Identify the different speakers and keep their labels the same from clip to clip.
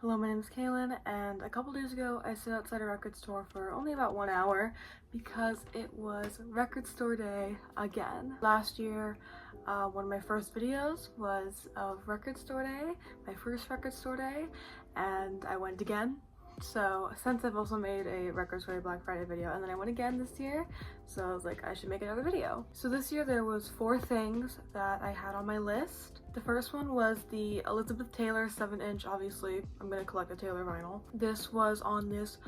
Speaker 1: Hello, my name is Kaylin, and a couple days ago I stood outside a record store for only about 1 hour because it was record store day again. Last year, one of my first videos was of record store day, my first record store day, and I went again. So since I've also made a record store day Black Friday video, and then I went again this year, so I was like, I should make another video. So this year there was 4 things that I had on my list. The first one was the Elizabeth Taylor 7-inch, obviously, I'm gonna collect the Taylor vinyl. This was on this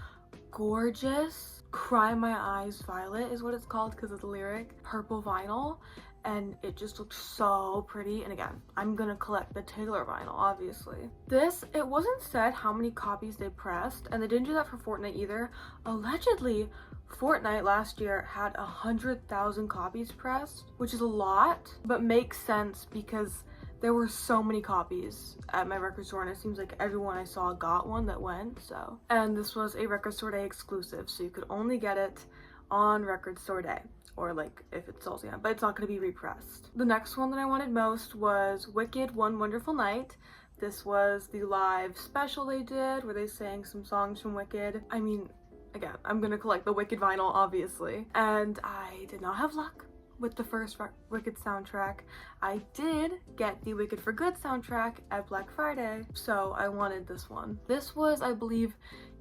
Speaker 1: gorgeous Cry My Eyes Violet is what it's called because of the lyric, purple vinyl, and it just looked so pretty. And again, I'm gonna collect the Taylor vinyl, obviously. This, it wasn't said how many copies they pressed, and they didn't do that for Fortnite either. Allegedly, Fortnite last year had 100,000 copies pressed, which is a lot, but makes sense because there were so many copies at my record store, and it seems like everyone I saw got one that went, so. And this was a record store day exclusive, so you could only get it on record store day, or like if it sells again, but it's not going to be repressed. The next one that I wanted most was Wicked One Wonderful Night. This was the live special they did where they sang some songs from Wicked. I mean, again, I'm gonna collect the Wicked vinyl, obviously. And I did not have luck with the first Wicked soundtrack. I did get the Wicked for Good soundtrack at Black Friday, so I wanted this one. This was, I believe,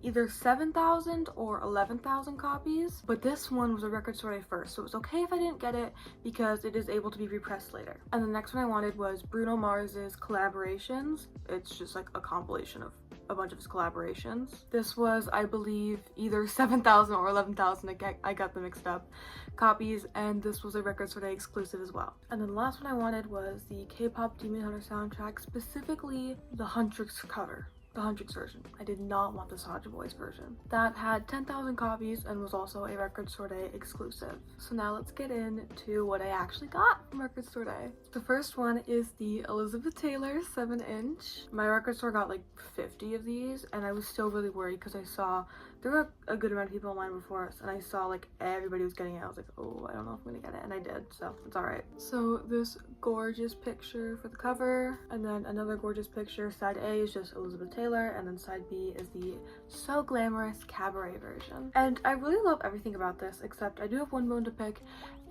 Speaker 1: either 7,000 or 11,000 copies, but this one was a record store day first, so it was okay if I didn't get it because it is able to be repressed later. And the next one I wanted was Bruno Mars's Collaborations. It's just like a compilation of a bunch of his collaborations. This was, I believe, either 7,000 or 11,000, I got them mixed up, copies, and this was a record store day exclusive as well. And then the last one I wanted was the K-pop Demon Hunter soundtrack, specifically the Huntrix cover. The Huntrix version. I did not want the Soulja Boys version. That had 10,000 copies and was also a record store day exclusive. So now let's get into what I actually got from record store day. The first one is the Elizabeth Taylor 7-inch. My record store got like 50 of these, and I was still really worried because I saw there were a good amount of people in line before us, and I saw like everybody was getting it. I was like, oh, I don't know if I'm gonna get it, and I did, so it's alright. So this gorgeous picture for the cover, and then another gorgeous picture. Side A is just Elizabeth Taylor, and then side B is the so glamorous cabaret version. And I really love everything about this, except I do have one bone to pick,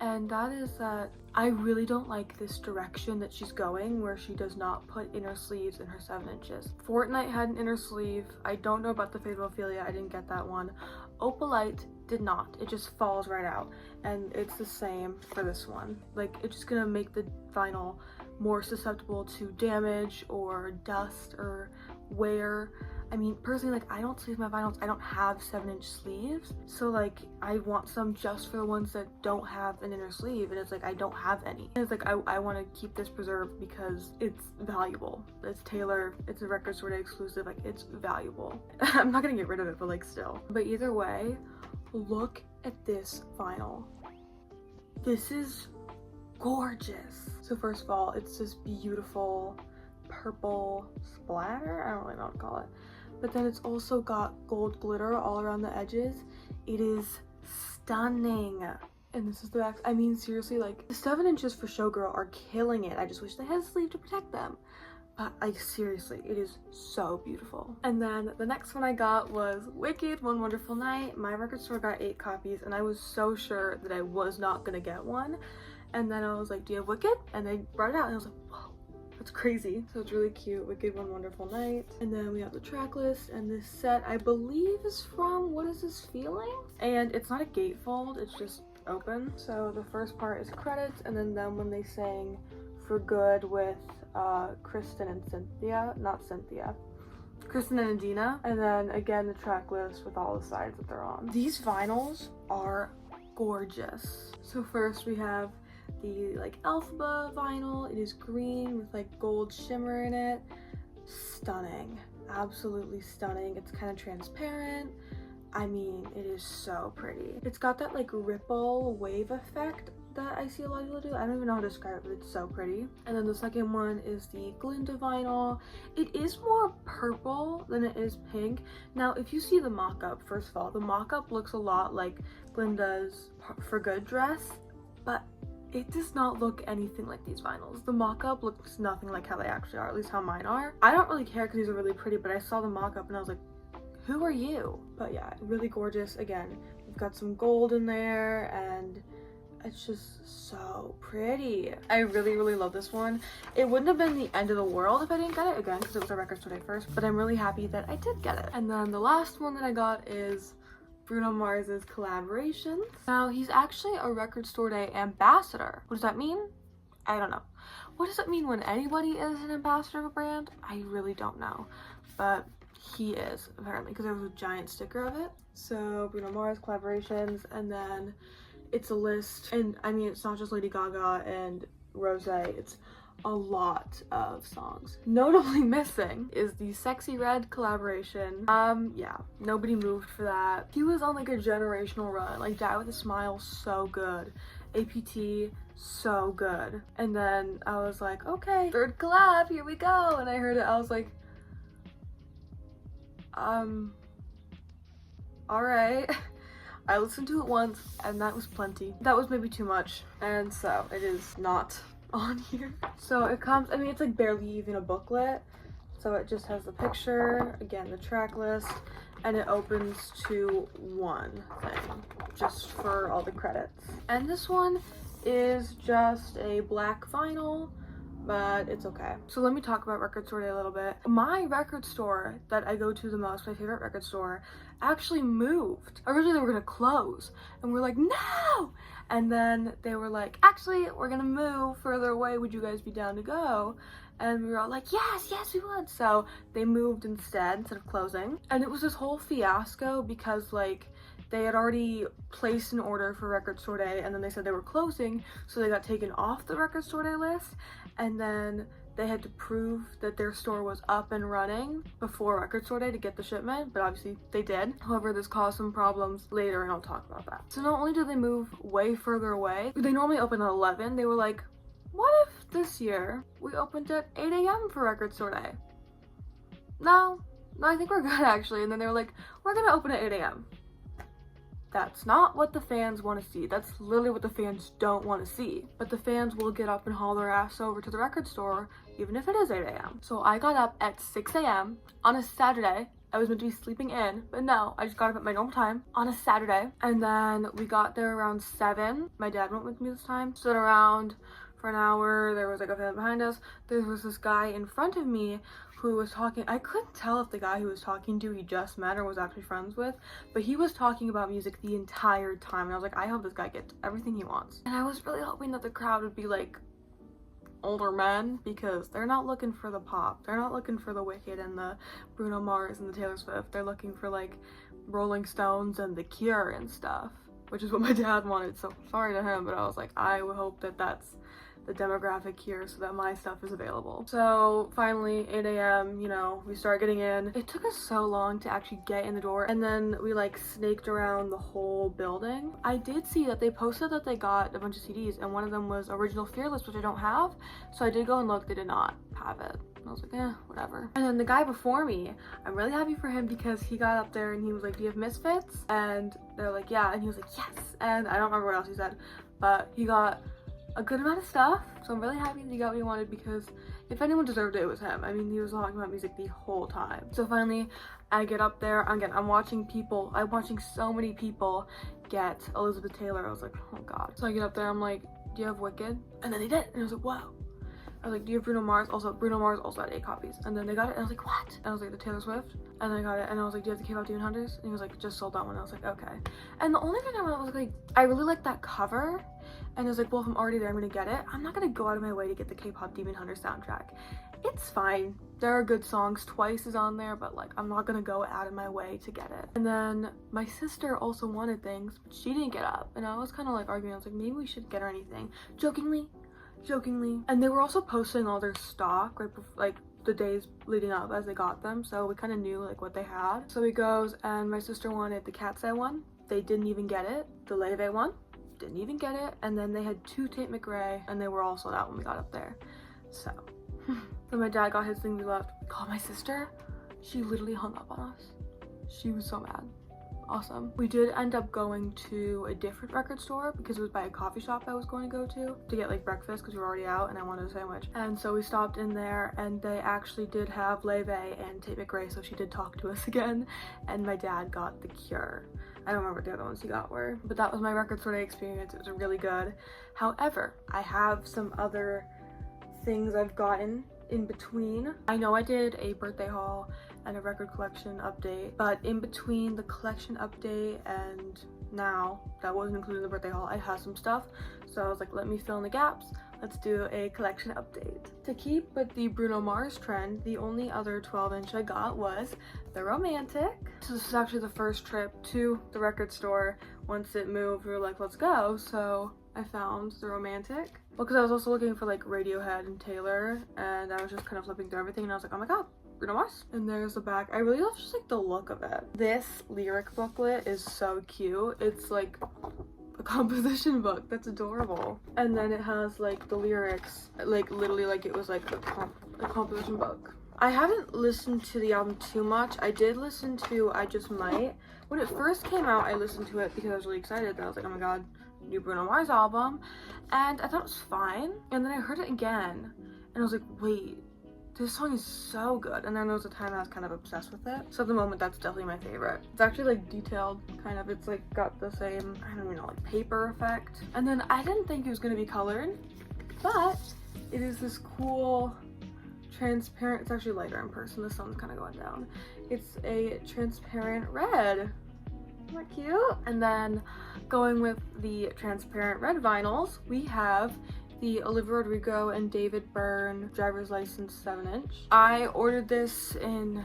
Speaker 1: and that is that I really don't like this direction that she's going, where she does not put inner sleeves in her 7 inches. Fortnite had an inner sleeve. I don't know about the Fate of Ophelia, I didn't get that one. Opalite did not. It just falls right out, and it's the same for this one. Like, it's just gonna make the vinyl more susceptible to damage or dust or wear. I mean, personally, like, I don't sleeve my vinyls. I don't have 7-inch sleeves, so like I want some just for the ones that don't have an inner sleeve, and it's like I don't have any. And it's like I want to keep this preserved because it's valuable. It's Taylor, it's a record store day exclusive, like it's valuable. I'm not gonna get rid of it, but like still. But either way, look at this vinyl. This is gorgeous. So first of all, it's this beautiful purple splatter, I don't really know what to call it, but then it's also got gold glitter all around the edges. It is stunning. And this is the back. I mean, seriously, like the 7 inches for Showgirl are killing it. I just wish they had a sleeve to protect them, but like seriously, it is so beautiful. And then the next one I got was Wicked One Wonderful Night. My record store got 8 copies, and I was so sure that I was not gonna get one, and then I was like, do you have Wicked? And they brought it out, and I was like, whoa, that's crazy. So it's really cute. Wicked One Wonderful Night. And then we have the track list, and this set I believe is from What Is This Feeling? And it's not a gatefold, it's just open. So the first part is credits, and then them when they sang For Good with Kristen and Cynthia, not Cynthia, Kristen and Adina, and then again the track list with all the sides that they're on. These vinyls are gorgeous. So first we have the like Elphaba vinyl. It is green with like gold shimmer in it. Stunning, absolutely stunning. It's kind of transparent. I mean, it is so pretty. It's got that like ripple wave effect that I see a lot of people do. I don't even know how to describe it, but it's so pretty. And then the second one is the Glinda vinyl. It is more purple than it is pink. Now, if you see the mock-up, first of all, the mock-up looks a lot like Glinda's For Good dress, but it does not look anything like these vinyls. The mock-up looks nothing like how they actually are, at least how mine are. I don't really care because these are really pretty, but I saw the mock-up and I was like, who are you? But yeah, really gorgeous. Again, we've got some gold in there and it's just so pretty. I really, really love this one. It wouldn't have been the end of the world if I didn't get it, again, because it was a Record Store Day first, but I'm really happy that I did get it. And then the last one that I got is Bruno Mars's Collaborations. Now, he's actually a Record Store Day ambassador. What does that mean? I don't know. What does it mean when anybody is an ambassador of a brand? I really don't know, but he is, apparently, because there was a giant sticker of it. So, Bruno Mars Collaborations, and then it's a list, and I mean, it's not just Lady Gaga and Rosé, it's a lot of songs. Notably missing is the Sexy Red collaboration. Yeah, nobody moved for that. He was on like a generational run, like Die With a Smile, so good. APT, so good. And then I was like, okay, third collab, here we go. And I heard it, I was like, all right. I listened to it once and that was plenty. That was maybe too much, and so it is not on here. So it comes, I mean, it's like barely even a booklet. So it just has the picture, again, the track list, and it opens to one thing, just for all the credits. And this one is just a black vinyl, but it's okay. So let me talk about Record Store Day a little bit. My record store that I go to the most, my favorite record store, actually moved. Originally they were gonna close, and we're like, no! And then they were like, actually, we're gonna move further away, would you guys be down to go? And we were all like, yes, we would. So they moved instead of closing. And it was this whole fiasco because like, they had already placed an order for Record Store Day and then they said they were closing, so they got taken off the Record Store Day list, and then they had to prove that their store was up and running before Record Store Day to get the shipment, but obviously they did. However, this caused some problems later and I'll talk about that. So not only did they move way further away, they normally open at 11, they were like, what if this year we opened at 8 a.m. for Record Store Day? No, I think we're good actually. And then they were like, we're gonna open at 8 a.m. That's not what the fans want to see. That's literally what the fans don't want to see. But the fans will get up and haul their ass over to the record store, even if it is 8 a.m. So I got up at 6 a.m. on a Saturday. I was meant to be sleeping in, but no, I just got up at my normal time on a Saturday. And then we got there around 7. My dad went with me this time. Stood around for an hour. There was like a fan behind us. There was this guy in front of me who was talking. I couldn't tell if the guy who was talking to he just met or was actually friends with, but he was talking about music the entire time, and I was like, I hope this guy gets everything he wants. And I was really hoping that the crowd would be like older men, because they're not looking for the pop, they're not looking for the Wicked and the Bruno Mars and the Taylor Swift, they're looking for like Rolling Stones and The Cure and stuff, which is what my dad wanted, so sorry to him, but I was like, I would hope that that's the demographic here so that my stuff is available. So finally 8 a.m, you know, we start getting in. It took us so long to actually get in the door, and then we like snaked around the whole building. I did see that they posted that they got a bunch of CDs, and one of them was Original Fearless, which I don't have, so I did go and look. They did not have it. I was like, whatever. And then the guy before me, I'm really happy for him because he got up there and he was like, do you have Misfits? And they're like, yeah. And he was like, yes. And I don't remember what else he said, but he got a good amount of stuff, so I'm really happy that he got what he wanted, because if anyone deserved it, it was him. I mean, he was talking about music the whole time. So finally, I get up there, again, I'm watching so many people get Elizabeth Taylor. I was like, oh god. So I get up there, I'm like, do you have Wicked? And then they did, and I was like, whoa. I was like, do you have Bruno Mars? Also, Bruno Mars also had 8 copies. And then they got it, and I was like, what? And I was like, the Taylor Swift? And then I got it, and I was like, do you have the K-pop Demon Hunters? And he was like, just sold that one. I was like, okay. And the only thing I was like, I really like that cover. And I was like, well, if I'm already there, I'm gonna get it. I'm not gonna go out of my way to get the K-pop Demon Hunter soundtrack. It's fine. There are good songs. Twice is on there, but like, I'm not gonna go out of my way to get it. And then my sister also wanted things, but she didn't get up. And I was kind of like arguing. I was like, maybe we should get her anything. Jokingly. And they were also posting all their stock right before, like the days leading up as they got them, so we kind of knew like what they had. So he goes, and my sister wanted the Cat's Eye one. They didn't even get it. The Leve one, didn't even get it. And then they had 2 Tate McRae, and they were all sold out when we got up there. So then my dad got his thing, we left. Called my sister, she literally hung up on us. She was so mad. awesome. We did end up going to a different record store because it was by a coffee shop I was going to go to get like breakfast because we were already out and I wanted a sandwich. And so we stopped in there and they actually did have Leve and Tate McRae, so she did talk to us again. And my dad got The Cure. I don't remember what the other ones he got were, but that was my record store day experience. It was really good. However, I have some other things I've gotten in between. I know I did a birthday haul and a record collection update, but in between the collection update and now, that wasn't included in the birthday haul, I had some stuff. So I was like, let me fill in the gaps. Let's do a collection update. To keep with the Bruno Mars trend, the only other 12-inch I got was The Romantic. So this is actually the first trip to the record store. Once it moved, we were like, let's go. So I found The Romantic. Well, because I was also looking for like Radiohead and Taylor, and I was just kind of flipping through everything and I was like, oh my god, Bruno Mars. And there's the back. I really love just like the look of it. This lyric booklet is so cute. It's like a composition book. That's adorable. And then it has like the lyrics, like literally like it was like a composition book. I haven't listened to the album too much. I did listen to I Just Might. When it first came out, I listened to it because I was really excited. And I was like, oh my god, new Bruno Mars album. And I thought it was fine. And then I heard it again and I was like, wait, this song is so good. And then there was a time I was kind of obsessed with it. So at the moment, that's definitely my favorite. It's actually like detailed, kind of. It's like got the same, I don't even know, like paper effect. And then I didn't think it was gonna be colored, but it is this cool transparent, it's actually lighter in person. The sun's kind of going down. It's a transparent red. Isn't that cute? And then going with the transparent red vinyls, we have the Olivia Rodrigo and David Byrne Driver's License 7-inch. I ordered this in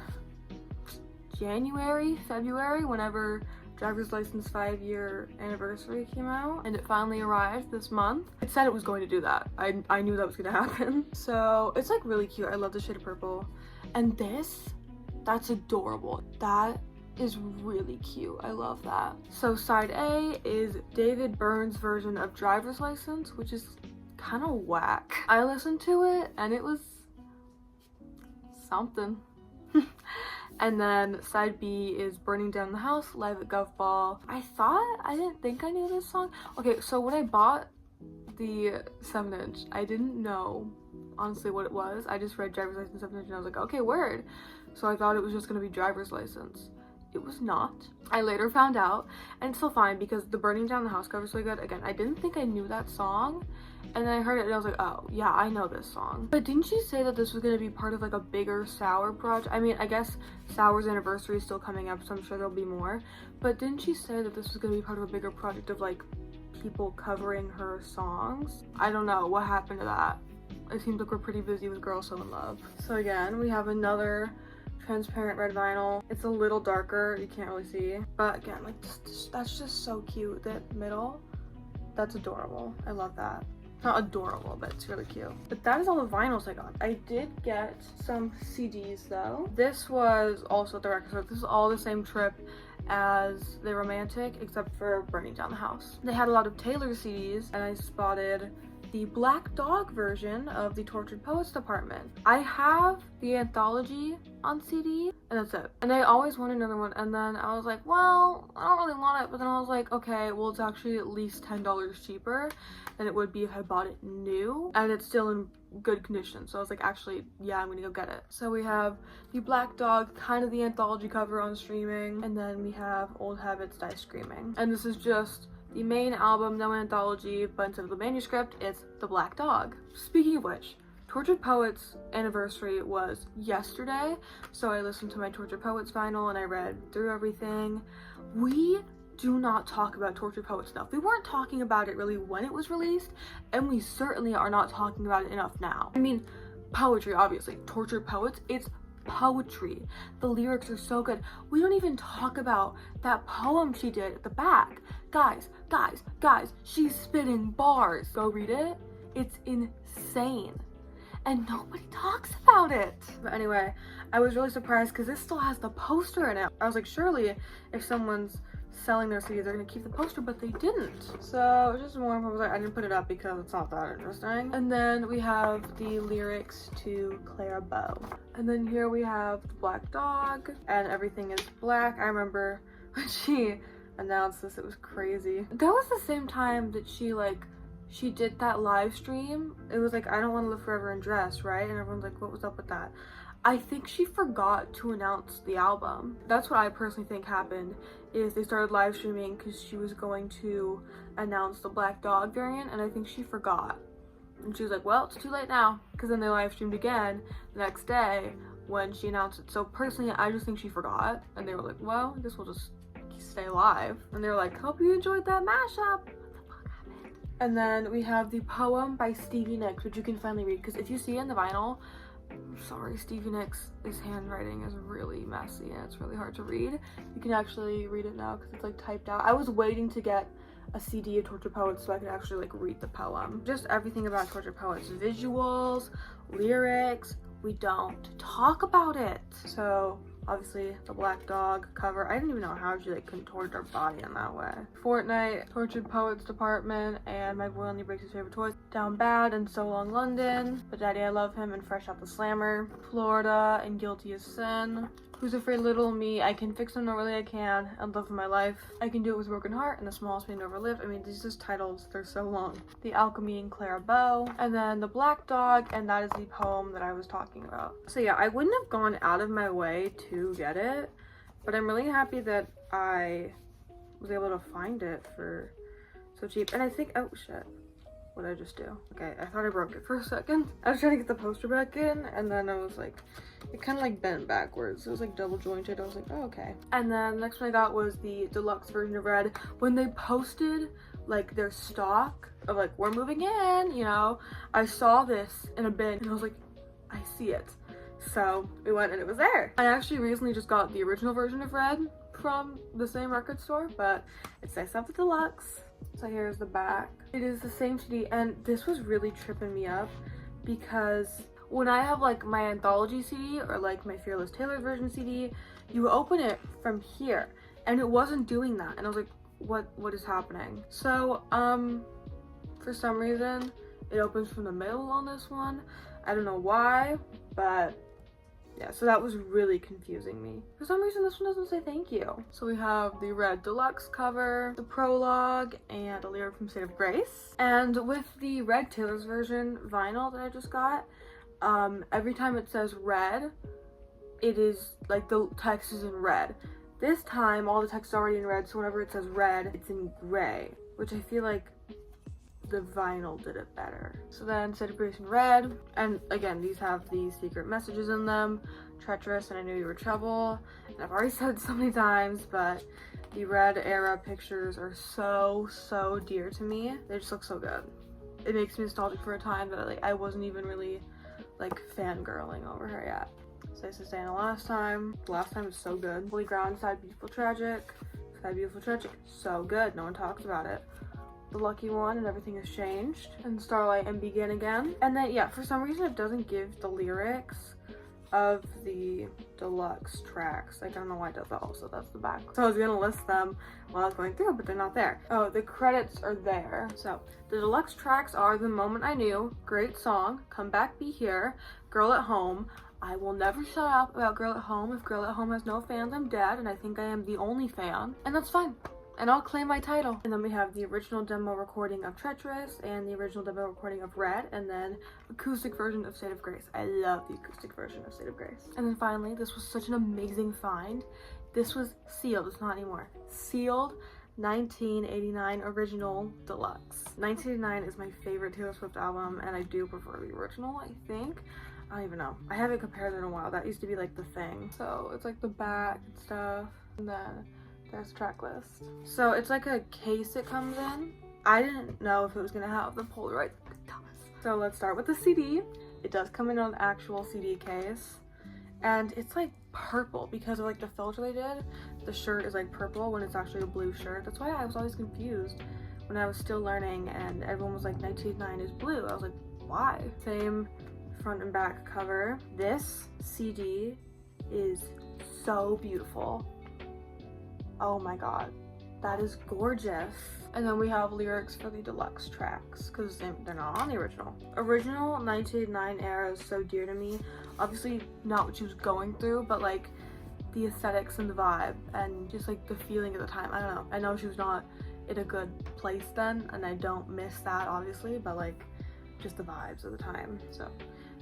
Speaker 1: January, February, whenever Driver's License 5-year anniversary came out, and it finally arrived this month. It said it was going to do that. I knew that was gonna happen. So it's like really cute. I love the shade of purple. And this, that's adorable. That is really cute. I love that. So side A is David Byrne's version of Driver's License, which is kind of whack. I listened to it and it was something. And then side B is Burning Down the House, Live at Gov Ball. I didn't think I knew this song. Okay, so when I bought the 7-inch, I didn't know honestly what it was. I just read Driver's License 7-inch and I was like, okay, word. So I thought it was just gonna be Driver's License. It was not. I later found out, and it's still fine because the Burning Down the House cover is really good. Again, I didn't think I knew that song, and then I heard it and I was like, oh yeah, I know this song. But didn't she say that this was going to be part of like a bigger Sour project? I mean, I guess Sour's anniversary is still coming up, so I'm sure there'll be more, but didn't she say that this was going to be part of a bigger project of like people covering her songs? I don't know what happened to that. It seems like we're pretty busy with Girl So In Love. So again, we have another transparent red vinyl. It's a little darker, you can't really see, but again, like that's just so cute. That middle, that's adorable. I love that. Not adorable, but it's really cute. But that is all the vinyls I got. I did get some CDs though. This was also at the record store. This is all the same trip as The Romantic except for Burning Down the House. They had a lot of Taylor CDs and I spotted the Black Dog version of the Tortured Poets Department. I have the anthology on CD and that's it. And I always want another one, and then I was like, well, I don't really want it, but then I was like, okay, well it's actually at least $10 cheaper than it would be if I bought it new, and it's still in good condition. So I was like, actually, yeah, I'm gonna go get it. So we have the Black Dog, kind of the anthology cover on streaming, and then we have Old Habits Die Screaming. And this is just the main album, no anthology, but instead of the manuscript, it's the Black Dog. Speaking of which, Tortured Poets anniversary was yesterday, so I listened to my Tortured Poets vinyl and I read through everything. We do not talk about Tortured Poets enough. We weren't talking about it really when it was released, and we certainly are not talking about it enough now. I mean, poetry, obviously. Tortured Poets, it's poetry. The lyrics are so good. We don't even talk about that poem she did at the back. Guys, she's spitting bars. Go read it. It's insane. And nobody talks about it. But anyway, I was really surprised because this still has the poster in it. I was like, surely if someone's selling their CDs, they're gonna keep the poster, but they didn't. So it was just more, I was like, I didn't put it up because it's not that interesting. And then we have the lyrics to Clara Bow. And then here we have the Black Dog, and everything is black. I remember when she announced this. It was crazy. That was the same time that she did that live stream. It was like, I don't want to live forever in dress, right? And everyone's like, what was up with that? I think she forgot to announce the album. That's what I personally think happened, is they started live streaming because she was going to announce the Black Dog variant, and I think she forgot. And she was like, well, it's too late now, because then they live streamed again the next day when she announced it. So personally, I just think she forgot, and they were like, well, I guess we'll just stay live. And they were like, hope you enjoyed that mashup. And then we have the poem by Stevie Nicks, which you can finally read, because if you see it in the vinyl, I'm sorry, Stevie Nicks' handwriting is really messy and it's really hard to read. You can actually read it now because it's like typed out. I was waiting to get a CD of Tortured Poets so I could actually like read the poem. Just everything about Tortured Poets, visuals, lyrics, we don't talk about it. So obviously the Black Dog cover, I didn't even know how she like contoured her body in that way. Fortnite, Tortured Poets Department, and My Boy Only Breaks His Favorite Toys. Down Bad and So Long London, But Daddy I Love Him and Fresh Out the Slammer. Florida and Guilty as Sin. Who's Afraid Little Me, I Can Fix Them, No Really I Can, and Love of My Life. I Can Do It With a Broken Heart, and The Smallest Pain Never Lived. I mean, these just titles, they're so long. The Alchemy and Clara Bow. And then The Black Dog, and that is the poem that I was talking about. So yeah, I wouldn't have gone out of my way to get it, but I'm really happy that I was able to find it for so cheap. And I think, oh shit. What did I just do? Okay, I thought I broke it for a second. I was trying to get the poster back in, and then I was like, it kind of like bent backwards. It was like double jointed. I was like, oh, okay. And then the next one I got was the deluxe version of Red. When they posted like their stock of like, we're moving in, you know, I saw this in a bin and I was like, I see it. So we went and it was there. I actually recently just got the original version of Red from the same record store, but it's nice to have the deluxe. So here's the back. It is the same CD, and this was really tripping me up because when I have like my anthology CD or like my Fearless Taylor version CD, you open it from here and it wasn't doing that, and I was like, what is happening? So for some reason it opens from the middle on this one. I don't know why, but yeah, so that was really confusing me. For some reason, this one doesn't say thank you. So we have the Red Deluxe cover, the prologue, and a lyric from State of Grace. And with the Red Taylor's version vinyl that I just got, every time it says red, it is like the text is in red. This time, all the text is already in red, so whenever it says red, it's in gray, which I feel like the vinyl did it better. So then State of Grace in red, and again, these have the secret messages in them. Treacherous and I Knew You Were Trouble. And I've already said it so many times, but the Red era pictures are so dear to me. They just look so good. It makes me nostalgic for a time that I wasn't even really like fangirling over her yet. So this is Diana Last Time. The Last Time is so good. Holy Ground, Sad Beautiful Tragic. Sad Beautiful Tragic, so good. No one talks about it. The Lucky One and Everything Has Changed, and Starlight and Begin Again. And then yeah, for some reason it doesn't give the lyrics of the deluxe tracks. I don't know why it does that. Also, that's the back. So I was gonna list them while I was going through, but they're not there. Oh, the credits are there. So the deluxe tracks are The Moment I Knew, great song, Come Back Be Here, Girl at Home, I Will Never Shut Up About Girl at Home. If Girl at Home has no fans, I'm dead, and I think I am the only fan, and that's fine. And I'll claim my title. And then we have the original demo recording of Treacherous and the original demo recording of Red, and then acoustic version of State of Grace. I love the acoustic version of State of Grace. And then finally, this was such an amazing find. This was sealed, it's not anymore. Sealed 1989 original deluxe. 1989 is my favorite Taylor Swift album, and I do prefer the original, I think. I don't even know. I haven't compared it in a while. That used to be like the thing. So it's like the back and stuff, and then there's a track list. So it's like a case it comes in. I didn't know if it was gonna have the Polaroid. So let's start with the CD. It does come in an actual CD case, and it's like purple because of like the filter they did. The shirt is like purple when it's actually a blue shirt. That's why I was always confused when I was still learning and everyone was like 1989 is blue. I was like, why? Same front and back cover. This CD is so beautiful. Oh my god, that is gorgeous. And then we have lyrics for the deluxe tracks because they're not on the original. Original 1989 era is so dear to me. Obviously not what she was going through, but like the aesthetics and the vibe and just like the feeling at the time. I don't know. I know she was not in a good place then, and I don't miss that obviously, but like just the vibes of the time. So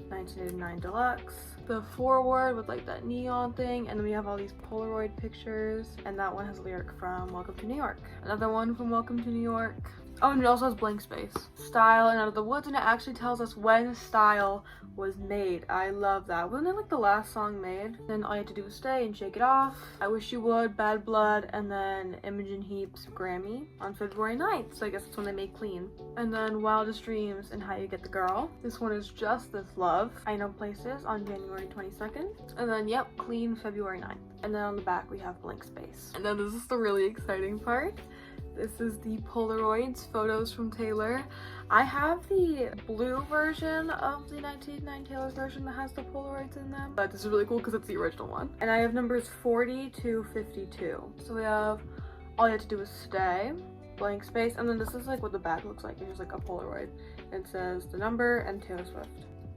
Speaker 1: 1989 deluxe. The foreword with like that neon thing, and then we have all these Polaroid pictures, and that one has a lyric from Welcome to New York. Another one from Welcome to New York. Oh, and it also has blank space. Style and Out of the Woods, and it actually tells us when Style was made. I love that. Wasn't it like the last song made? Then All You Had to Do Was Stay and Shake It Off. I Wish You Would, Bad Blood, and then Imogen Heap's Grammy on February 9th. So I guess that's when they made Clean. And then Wildest Dreams and How You Get the Girl. This one is Just This Love. I Know Places on January 22nd. And then, yep, Clean February 9th. And then on the back we have blank space. And then this is the really exciting part. This is the Polaroids photos from Taylor. I have the blue version of the 1989 Taylor's version that has the Polaroids in them, but this is really cool because it's the original one. And I have numbers 40 to 52. So we have All You Had to Do Was Stay, blank space, and then this is like what the back looks like. It's just like a Polaroid. It says the number and Taylor Swift.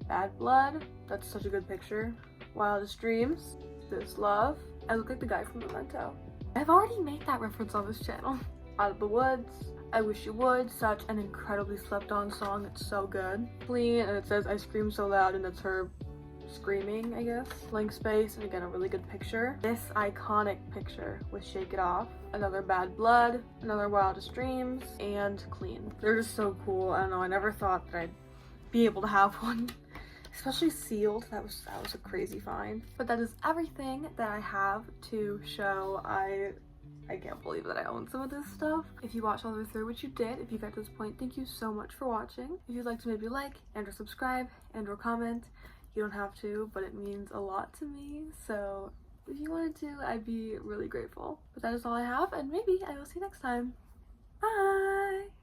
Speaker 1: Bad Blood, that's such a good picture. Wildest Dreams, This Love. I look like the guy from Memento. I've already made that reference on this channel. Out of the Woods, I Wish You Would, such an incredibly slept on song, it's so good. Clean, and it says I scream so loud, and that's her screaming, I guess. Blank space, and again a really good picture. This iconic picture with Shake It Off, another Bad Blood, another Wildest Dreams, and Clean. They're just so cool. I don't know, I never thought that I'd be able to have one. Especially sealed, that was a crazy find. But that is everything that I have to show. I can't believe that I own some of this stuff. If you watched all the way through, which you did, if you got to this point, thank you so much for watching. If you'd like to maybe like and or subscribe and or comment, you don't have to, but it means a lot to me. So if you wanted to, I'd be really grateful. But that is all I have, and maybe I will see you next time. Bye!